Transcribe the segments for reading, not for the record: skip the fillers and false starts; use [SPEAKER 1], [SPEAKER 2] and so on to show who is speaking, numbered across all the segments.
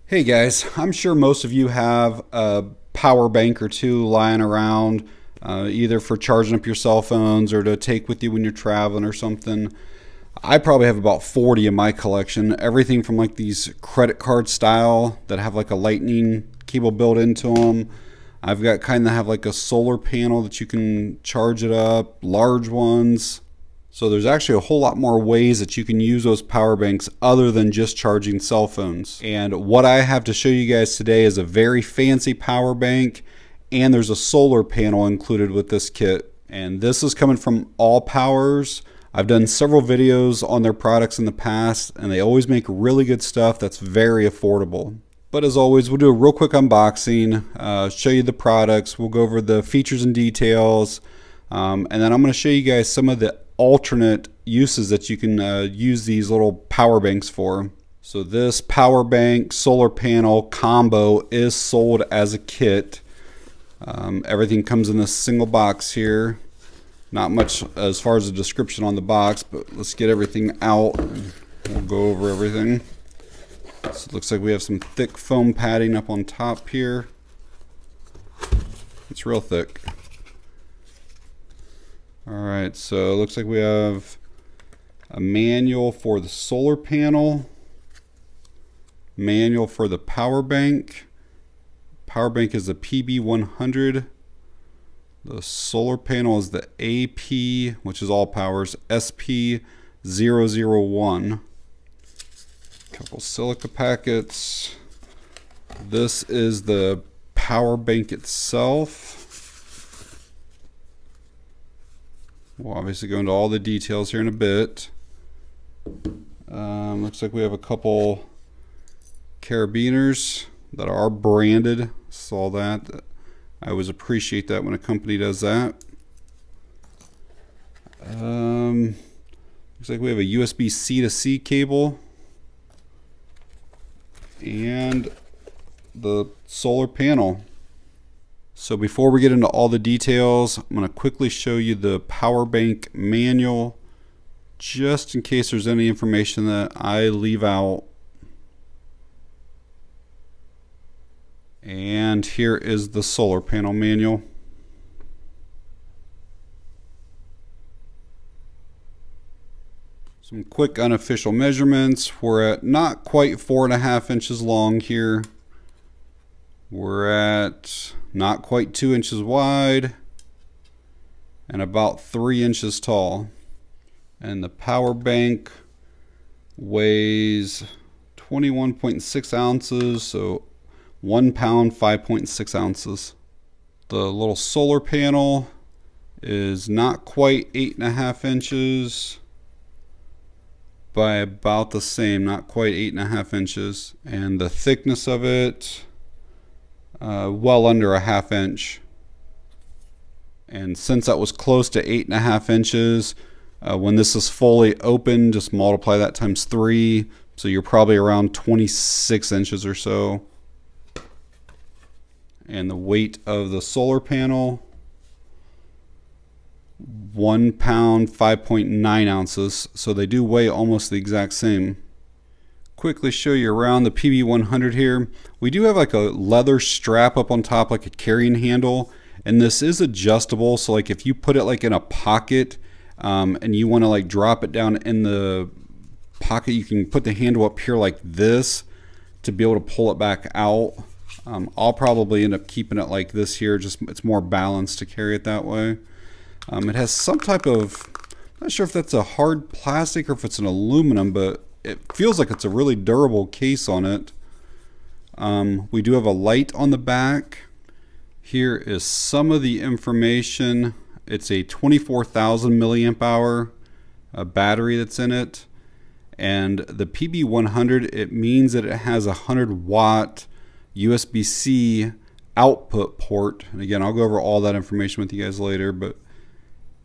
[SPEAKER 1] Hey guys, I'm sure most of you have a power bank or two lying around, either for charging up your cell phones or to take with you when you're traveling or something. I probably have about 40 in my collection, everything from like these credit card style that have like a lightning cable built into them. I've got kind that have like a solar panel that you can charge it up, large ones. So there's actually a whole lot more ways that you can use those power banks other than just charging cell phones. And what I have to show you guys today is a very fancy power bank, and there's a solar panel included with this kit. And this is coming from ALLPOWERS. I've done several videos on their products in the past, and they always make really good stuff that's very affordable. But as always, we'll do a real quick unboxing, show you the products, we'll go over the features and details, and then I'm going to show you guys some of the alternate uses that you can use these little power banks for. So this power bank solar panel combo is sold as a kit. Everything comes in this single box here. Not much as far as the description on the box, but let's get everything out. We'll go over everything. So it looks like we have some thick foam padding up on top here. It's real thick. Alright, so it looks like we have a manual for the solar panel, manual for the power bank. Power bank is the PB100. The solar panel is the AP, which is ALLPOWERS, SP001. Couple silica packets. This is the power bank itself. We'll obviously go into all the details here in a bit. Looks like we have a couple carabiners that are branded. Saw that. I always appreciate that when a company does that. Looks like we have a USB-C to C cable. And the solar panel. So before we get into all the details, I'm going to quickly show you the power bank manual, just in case there's any information that I leave out. And here is the solar panel manual. Some quick unofficial measurements. We're at not quite 4.5 inches long here. We're at not quite 2 inches wide and about 3 inches tall. And the power bank weighs 21.6 ounces, so 1 pound, 5.6 ounces. The little solar panel is not quite 8.5 inches by about the same, not quite 8.5 inches. And the thickness of it, well under 1/2 inch. And since that was close to 8.5 inches, when this is fully open, just multiply that times 3, so you're probably around 26 inches or so. And the weight of the solar panel, 1 pound, 5.9 ounces, so they do weigh almost the exact same. Quickly show you around the PB100 here. We do have like a leather strap up on top, like a carrying handle, and this is adjustable. So like if you put it like in a pocket and you want to like drop it down in the pocket, you can put the handle up here like this to be able to pull it back out. I'll probably end up keeping it like this here, just it's more balanced to carry it that way. It has some type of, I'm not sure if that's a hard plastic or if it's an aluminum, but it feels like it's a really durable case on it. We do have a light on the back. Here is some of the information. It's a 24,000 milliamp hour battery that's in it. And the PB100, it means that it has a 100 watt USB-C output port. And again, I'll go over all that information with you guys later, but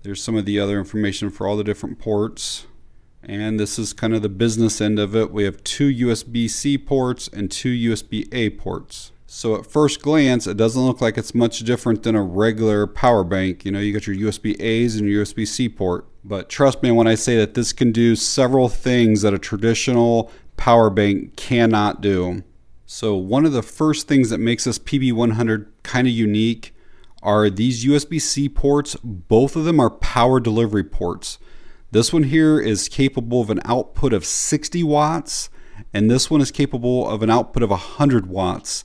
[SPEAKER 1] there's some of the other information for all the different ports. And this is kind of the business end of it. We have 2 USB-C ports and 2 USB-A ports. So at first glance, it doesn't look like it's much different than a regular power bank. You know, you got your USB-A's and your USB-C port. But trust me when I say that this can do several things that a traditional power bank cannot do. So one of the first things that makes this PB100 kind of unique are these USB-C ports. Both of them are power delivery ports. This one here is capable of an output of 60 watts, and this one is capable of an output of 100 watts.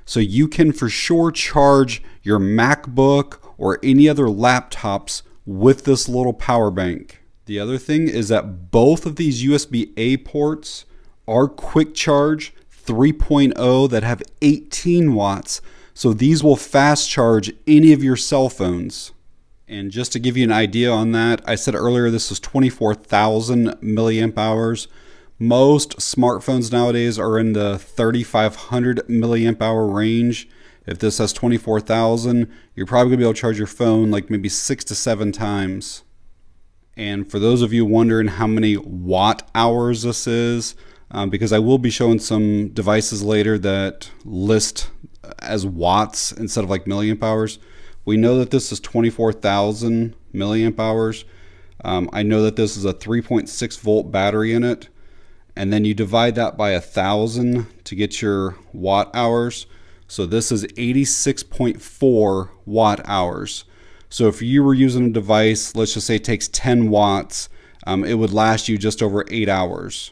[SPEAKER 1] So you can for sure charge your MacBook or any other laptops with this little power bank. The other thing is that both of these USB-A ports are quick charge 3.0 that have 18 watts. So these will fast charge any of your cell phones. And just to give you an idea on that, I said earlier this is 24,000 milliamp hours. Most smartphones nowadays are in the 3,500 milliamp hour range. If this has 24,000, you're probably gonna be able to charge your phone like maybe 6 to 7 times. And for those of you wondering how many watt hours this is, because I will be showing some devices later that list as watts instead of like milliamp hours. We know that this is 24,000 milliamp hours. I know that this is a 3.6 volt battery in it. And then you divide that by 1,000 to get your watt hours. So this is 86.4 watt hours. So if you were using a device, let's just say it takes 10 watts, it would last you just over 8 hours.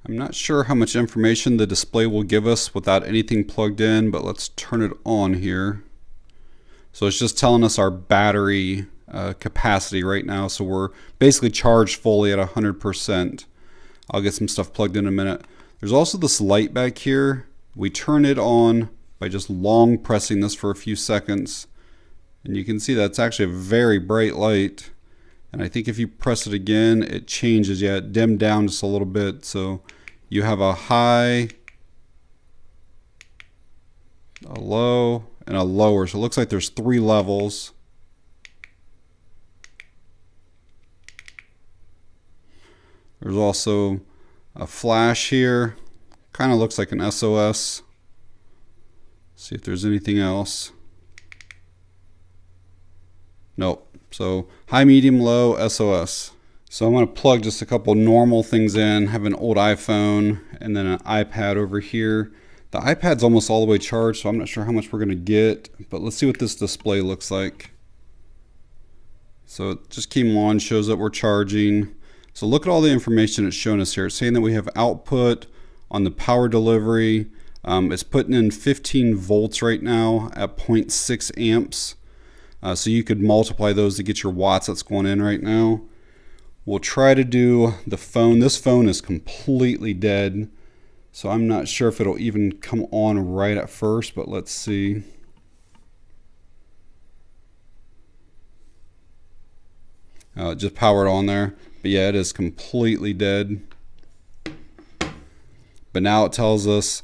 [SPEAKER 1] I'm not sure how much information the display will give us without anything plugged in, but let's turn it on here. So it's just telling us our battery capacity right now. So we're basically charged fully at 100%. I'll get some stuff plugged in a minute. There's also this light back here. We turn it on by just long pressing this for a few seconds. And you can see that's actually a very bright light. And I think if you press it again, it changes. Yeah, it dimmed down just a little bit. So you have a high, a low, and a lower. So it looks like there's 3 levels. There's also a flash here. Kind of looks like an SOS. See if there's anything else. Nope. So high, medium, low, SOS. So I'm going to plug just a couple normal things in. Have an old iPhone and then an iPad over here. The iPad's almost all the way charged, so I'm not sure how much we're going to get, but let's see what this display looks like. So it just came on, shows that we're charging. So look at all the information it's showing us here. It's saying that we have output on the power delivery. It's putting in 15 volts right now at 0.6 amps. So you could multiply those to get your watts that's going in right now. We'll try to do the phone. This phone is completely dead, so I'm not sure if it'll even come on right at first, but let's see. It just powered on there, but yeah, it is completely dead. But now it tells us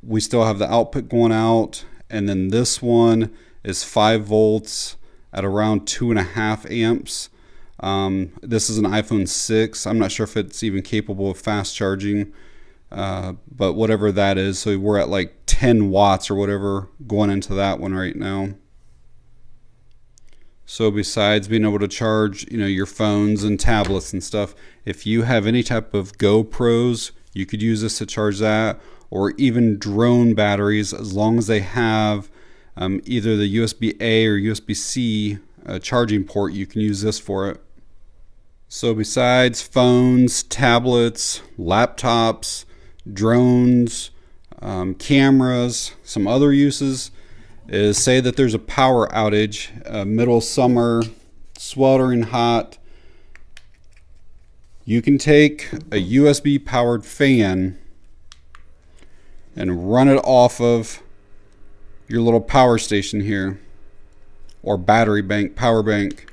[SPEAKER 1] we still have the output going out, and then this one is 5 volts at around 2.5 amps. This is an iPhone 6. I'm not sure if it's even capable of fast charging, but whatever that is. So we're at like 10 watts or whatever going into that one right now. So besides being able to charge, your phones and tablets and stuff, if you have any type of GoPros, you could use this to charge that, or even drone batteries, as long as they have either the USB-A or USB-C charging port, you can use this for it. So besides phones, tablets, laptops, drones, cameras, some other uses is, say that there's a power outage, middle summer, sweltering hot. You can take a USB powered fan and run it off of your little power station here, or battery bank, power bank.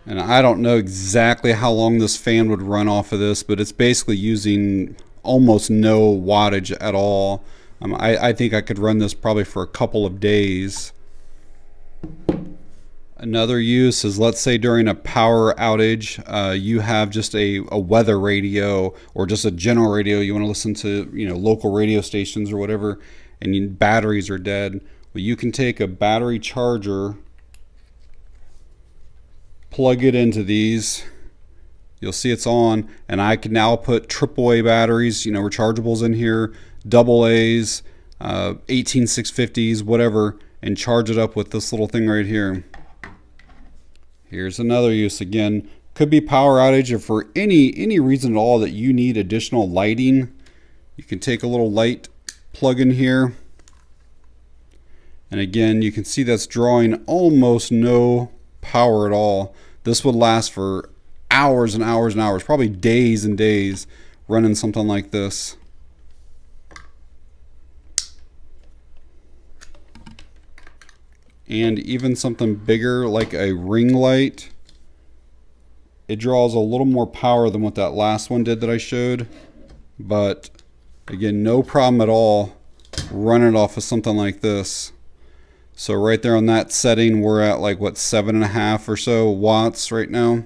[SPEAKER 1] And I don't know exactly how long this fan would run off of this, but it's basically using almost no wattage at all. I think I could run this probably for a couple of days. Another use is, let's say during a power outage, you have just a weather radio or just a general radio. You want to listen to local radio stations or whatever, and batteries are dead. Well, you can take a battery charger, plug it into these, You'll see it's on, and I can now put AAA batteries, you know, rechargeables in here, double A's, 18650s, whatever, and charge it up with this little thing right here. Here's another use again. Could be power outage, or for any reason at all that you need additional lighting. You can take a little light plug in here. And again, you can see that's drawing almost no power at all. This would last for hours and hours and hours, probably days and days, running something like this. And even something bigger like a ring light, it draws a little more power than what that last one did that I showed. But again, no problem at all running it off of something like this. So right there on that setting, we're at like what, 7.5 or so watts right now.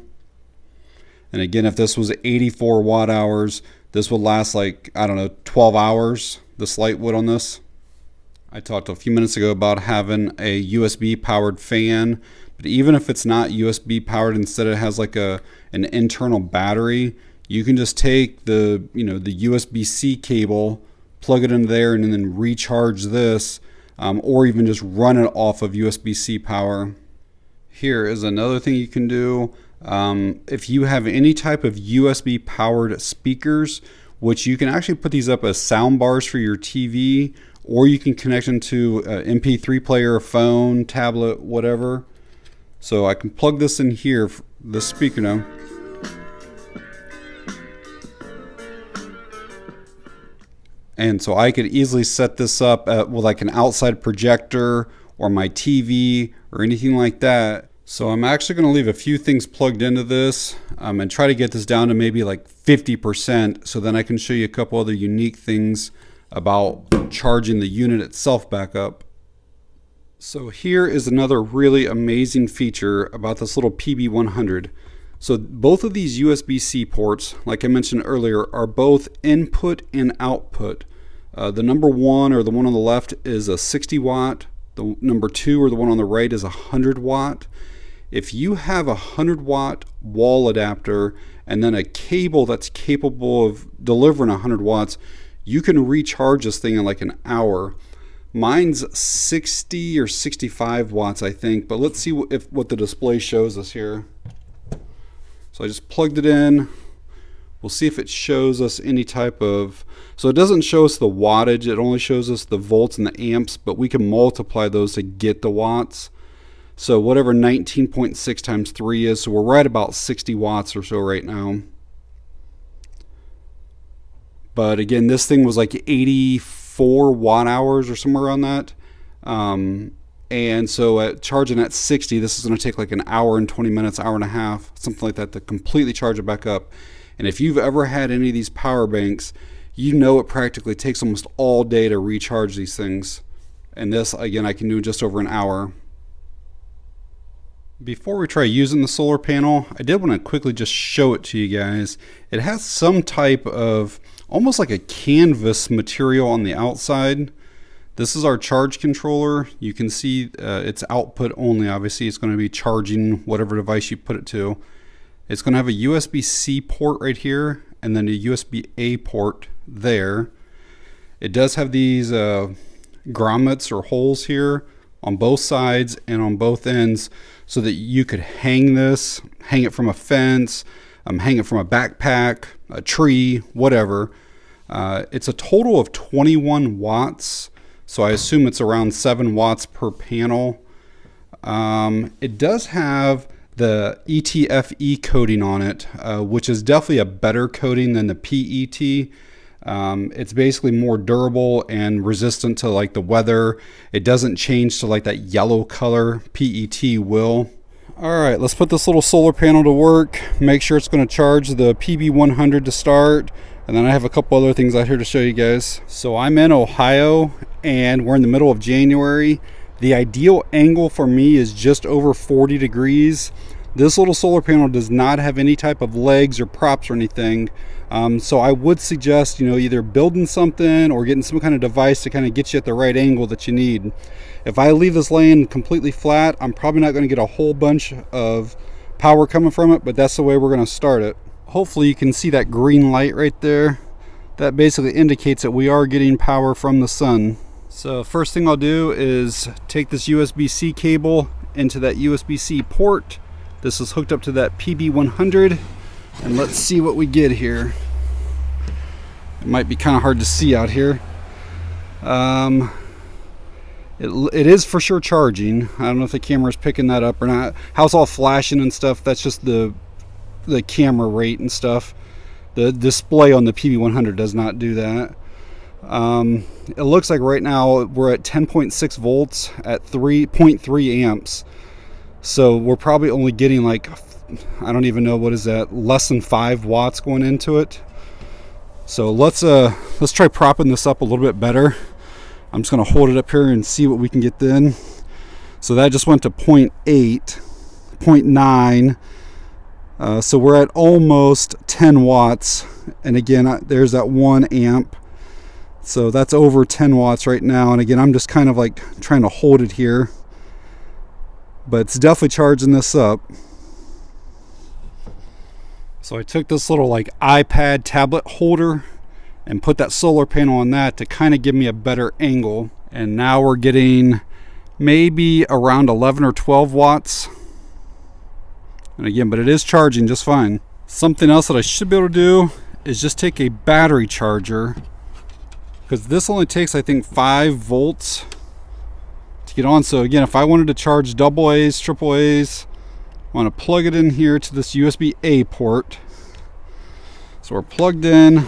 [SPEAKER 1] And again, if this was 84 watt hours, this would last like, I don't know, 12 hours, this light would on this. I talked a few minutes ago about having a USB powered fan, but even if it's not USB powered, instead it has like an internal battery, you can just take the USB-C cable, plug it in there, and then recharge this, or even just run it off of USB-C power. Here is another thing you can do. If you have any type of USB powered speakers, which you can actually put these up as sound bars for your TV, or you can connect them to an MP3 player, a phone, tablet, whatever. So I can plug this in here, the speaker now. And so I could easily set this up with like an outside projector or my TV or anything like that. So I'm actually going to leave a few things plugged into this and try to get this down to maybe like 50%, so then I can show you a couple other unique things about charging the unit itself back up. So here is another really amazing feature about this little PB100. So both of these USB-C ports, like I mentioned earlier, are both input and output. The number one, or the one on the left, is a 60 watt. The number two, or the one on the right, is 100 watt. If you have a 100 watt wall adapter and then a cable that's capable of delivering 100 watts, you can recharge this thing in like an hour. Mine's 60 or 65 watts, I think, but let's see what the display shows us here. So I just plugged it in. We'll see if it shows us any type of, so it doesn't show us the wattage, it only shows us the volts and the amps, but we can multiply those to get the watts. So whatever 19.6 times 3 is, so we're right about 60 watts or so right now. But again, this thing was like 84 watt hours or somewhere around that. And so at charging at 60, this is going to take like an hour and 20 minutes, hour and a half, something like that, to completely charge it back up. And if you've ever had any of these power banks, you know it practically takes almost all day to recharge these things. And this, again, I can do in just over an hour. Before we try using the solar panel, I did want to quickly just show it to you guys. It has some type of, almost like a canvas material on the outside. This is our charge controller. You can see it's output only. Obviously, it's going to be charging whatever device you put it to. It's going to have a USB-C port right here, and then a USB-A port there. It does have these grommets or holes here on both sides and on both ends, so that you could hang this, hang it from a fence, hang it from a backpack, a tree, whatever. It's a total of 21 watts, so I assume it's around 7 watts per panel. It does have the ETFE coating on it, which is definitely a better coating than the PET. It's basically more durable and resistant to like the weather. It doesn't change to like that yellow color. PET will. All right, let's put this little solar panel to work. Make sure it's going to charge the PB100 to start. And then I have a couple other things out here to show you guys. So I'm in Ohio and we're in the middle of January. The ideal angle for me is just over 40 degrees. This little solar panel does not have any type of legs or props or anything. So I would suggest, either building something or getting some kind of device to kind of get you at the right angle that you need. If I leave this laying completely flat, I'm probably not going to get a whole bunch of power coming from it, but that's the way we're going to start it. hopefully you can see that green light right there. That basically indicates that we are getting power from the sun. So first thing I'll do is take this USB-C cable into that USB-C port. This is hooked up to that PB100, and let's see what we get here. It might be kind of hard to see out here. It is for sure charging. I don't know if the camera's picking that up or not. How it's all flashing and stuff, that's just the camera rate and stuff. The display on the PB100 does not do that. It looks like right now we're at 10.6 volts at 3.3 amps. So we're probably only getting like, I don't even know, what is that, less than 5 watts going into it. So let's try propping this up a little bit better. I'm just going to hold it up here and see what we can get then. So that just went to 0.8, 0.9. So we're at almost 10 watts. And again, there's that 1 amp. So that's over 10 watts right now. And again, I'm just kind of like trying to hold it here. But it's definitely charging this up. So I took this little like iPad tablet holder and put that solar panel on that to kind of give me a better angle. And now we're getting maybe around 11 or 12 watts. And again, but it is charging just fine. Something else that I should be able to do is just take a battery charger, because this only takes, I think, 5 volts to get on. So again, if I wanted to charge AA's, AAA's, I want to plug it in here to this USB-A port. So we're plugged in,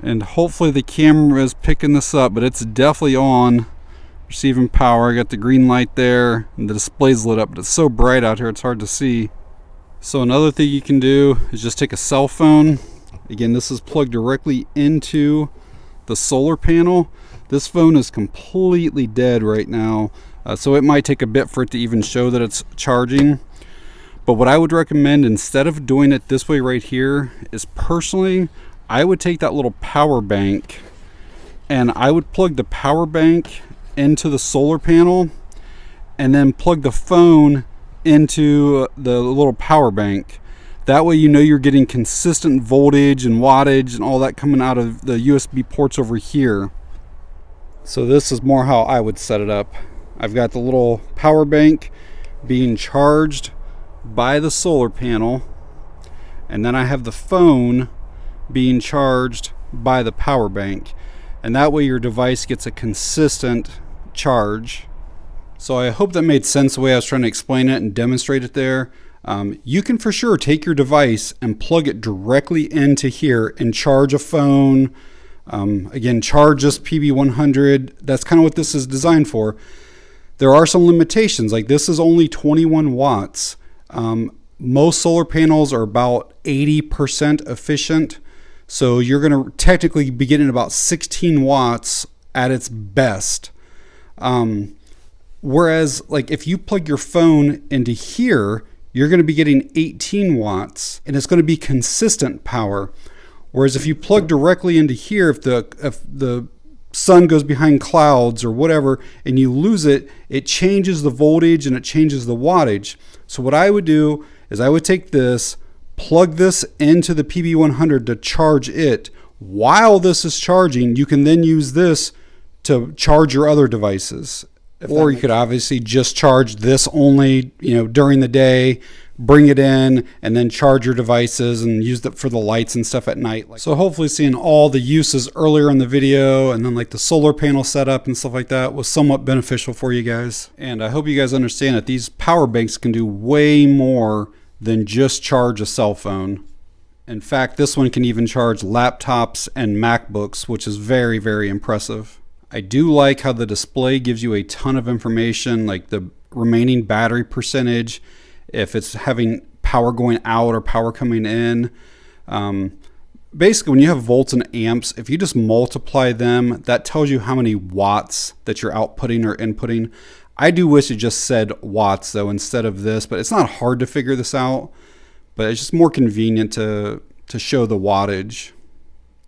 [SPEAKER 1] and hopefully the camera is picking this up, but it's definitely on, receiving power. I got the green light there, and the display's lit up, but it's so bright out here it's hard to see. So another thing you can do is just take a cell phone. Again, this is plugged directly into the solar panel. This phone is completely dead right now, so it might take a bit for it to even show that it's charging. But what I would recommend, instead of doing it this way right here, is personally I would take that little power bank and I would plug the power bank into the solar panel and then plug the phone into the little power bank. That way you know you're getting consistent voltage and wattage and all that coming out of the USB ports over here. So this is more how I would set it up. I've got the little power bank being charged by the solar panel, and then I have the phone being charged by the power bank, and that way your device gets a consistent charge. So I hope that made sense the way I was trying to explain it and demonstrate it there. You can for sure take your device and plug it directly into here and charge a phone. Again, charge this PB100. That's kind of what this is designed for. There are some limitations, like this is only 21 watts. Most solar panels are about 80% efficient. So you're going to technically be getting about 16 watts at its best. Whereas like if you plug your phone into here, you're going to be getting 18 watts and it's going to be consistent power. Whereas if you plug directly into here, if the sun goes behind clouds or whatever and you lose it, it changes the voltage and it changes the wattage. So what I would do is I would take this, plug this into the PB100 to charge it. While this is charging, you can then use this to charge your other devices. Or you could obviously just charge this only, during the day, bring it in, and then charge your devices and use it for the lights and stuff at night. So hopefully seeing all the uses earlier in the video and then like the solar panel setup and stuff like that was somewhat beneficial for you guys. And I hope you guys understand that these power banks can do way more than just charge a cell phone. In fact, this one can even charge laptops and MacBooks, which is very, very impressive. I do like how the display gives you a ton of information, like the remaining battery percentage, if it's having power going out or power coming in. Basically, when you have volts and amps, if you just multiply them, that tells you how many watts that you're outputting or inputting. I do wish it just said watts though instead of this, but it's not hard to figure this out, but it's just more convenient to show the wattage.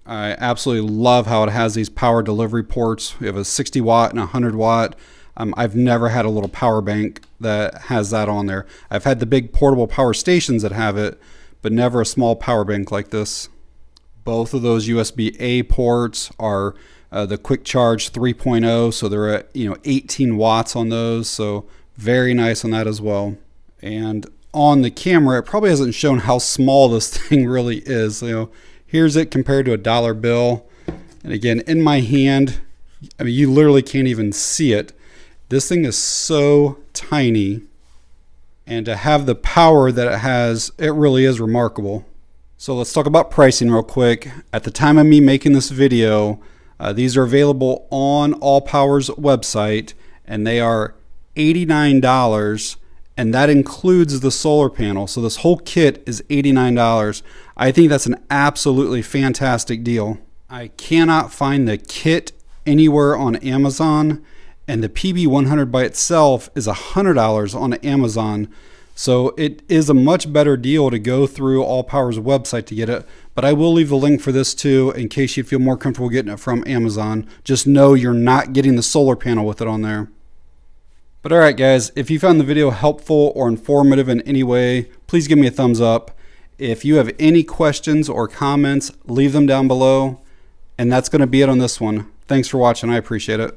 [SPEAKER 1] I absolutely love how it has these power delivery ports. We have a 60 watt and a 100 watt. I've never had a little power bank that has that on there. I've had the big portable power stations that have it, but never a small power bank like this. Both of those USB-A ports are the quick charge 3.0, so they're at 18 watts on those, so very nice on that as well. And on the camera, it probably hasn't shown how small this thing really is. Here's it compared to a dollar bill, and again, in my hand, I mean, you literally can't even see it. This thing is so tiny, and to have the power that it has, it really is remarkable. So let's talk about pricing real quick. At the time of me making this video, these are available on ALLPOWERS website, and they are $89, and that includes the solar panel. So this whole kit is $89. I think that's an absolutely fantastic deal. I cannot find the kit anywhere on Amazon, and the PB100 by itself is $100 on Amazon. So it is a much better deal to go through ALLPOWERS website to get it, but I will leave the link for this too in case you feel more comfortable getting it from Amazon. Just know you're not getting the solar panel with it on there. But alright guys, if you found the video helpful or informative in any way, please give me a thumbs up. If you have any questions or comments, leave them down below. And that's going to be it on this one. Thanks for watching, I appreciate it.